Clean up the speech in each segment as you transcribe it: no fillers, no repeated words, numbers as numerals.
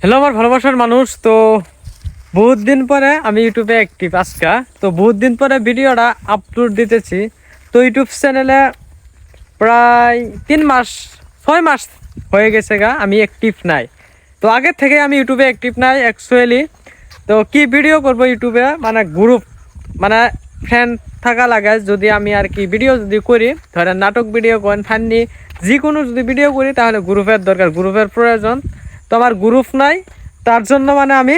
Hello আমার ভালোবাসার মানুষ। তো বহুত দিন পরে আমি ইউটিউবে অ্যাক্টিভ আজকা। তো বহুত দিন পরে ভিডিওটা আপলোড দিতেছি। তো ইউটিউব চ্যানেলে প্রায় 3 মাস 6 মাস হয়ে গেছে গা আমি অ্যাক্টিভ নাই। তো আগের থেকে আমি ইউটিউবে অ্যাক্টিভ নাই অ্যাকচুয়ালি। তো কি ভিডিও করব ইউটিউবে, মানে গ্রুপ, মানে ফ্রেন্ড থাকা লাগে। যদি আমি আর কি ভিডিও যদি করি, ধরেন নাটক ভিডিও করেন, ফান্নি যে কোনো যদি ভিডিও করি, তাহলে গ্রুপের দরকার, গ্রুপের প্রয়োজন। তো আমার গ্রুপ নাই, তার জন্য মানে আমি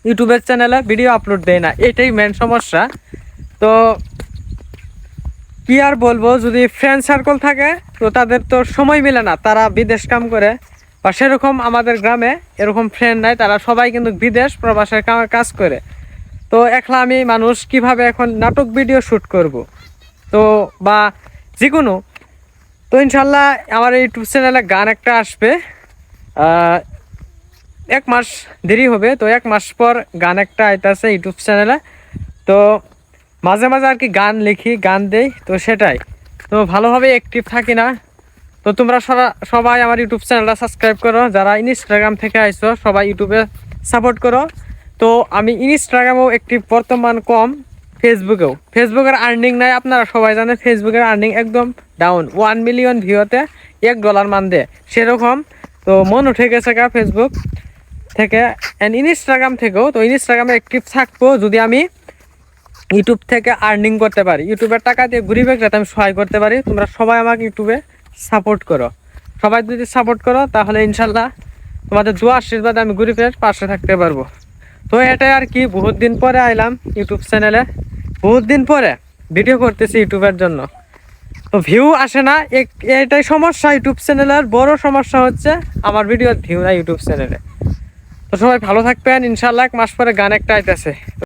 ইউটিউবের চ্যানেলে ভিডিও আপলোড দেই না, এটাই মেন সমস্যা। তো কি আর বলবো, যদি ফ্রেন্ড সার্কেল থাকে তো তাদের তো সময় মিলে না, তারা বিদেশ কাম করে, বা সেরকম আমাদের গ্রামে এরকম ফ্রেন্ড নাই, তারা সবাই কিন্তু বিদেশ প্রবাসের কাজ করে। তো একলা আমি মানুষ কিভাবে এখন নাটক ভিডিও শ্যুট করব, তো বা যে কোনো। তো ইনশাল্লাহ আমার ইউটিউব চ্যানেলে গান একটা আসবে, 1 মাস দেরি হবে। তো 1 মাস পর গান একটা আইতাছে ইউটিউব চ্যানেলে। তো মাঝে মাঝে আর কি গান লিখি, গান দেই, তো সেটাই। তো ভালোভাবে অ্যাক্টিভ থাকি না। তো তোমরা সবাই আমার ইউটিউব চ্যানেলটা সাবস্ক্রাইব করো, যারা ইনস্টাগ্রাম থেকে আইছো সবাই ইউটিউবে সাপোর্ট করো। তো আমি ইনস্টাগ্রামেও অ্যাক্টিভ বর্তমান কম, ফেসবুকের আর্নিং নাই, আপনারা সবাই জানেন ফেসবুকের আর্নিং একদম ডাউন। 1 মিলিয়ন ভিউতে $1 মান দেয় সেরকম। তো মন উঠে গেছে গা ফেসবুক থেকে অ্যান্ড ইনস্টাগ্রাম থেকেও। তো ইনস্টাগ্রামে অ্যাক্টিভ থাকবো যদি আমি ইউটিউব থেকে আর্নিং করতে পারি, ইউটিউবের টাকা দিয়ে ঘুরি বেগ যাতে আমি সহায় করতে পারি। তোমরা সবাই আমাকে ইউটিউবে সাপোর্ট করো, সবাই যদি সাপোর্ট করো তাহলে ইনশাল্লাহ তোমাদের দোয়া আশীর্বাদে আমি গরিবের পাশে থাকতে পারবো। তো এটাই আর কি, বহুত দিন পরে আইলাম ইউটিউব চ্যানেলে, বহুত দিন পরে ভিডিও করতেছি ইউটিউবের জন্য। তো ভিউ আসে না, এটাই সমস্যা ইউটিউব চ্যানেলের। বড় সমস্যা হচ্ছে আমার ভিডিওর ভিউ না ইউটিউব চ্যানেলে। তো সবাই ভালো থাকবেন, ইনশাল্লাহ 1 মাস পরে গান একটা আইতেছে।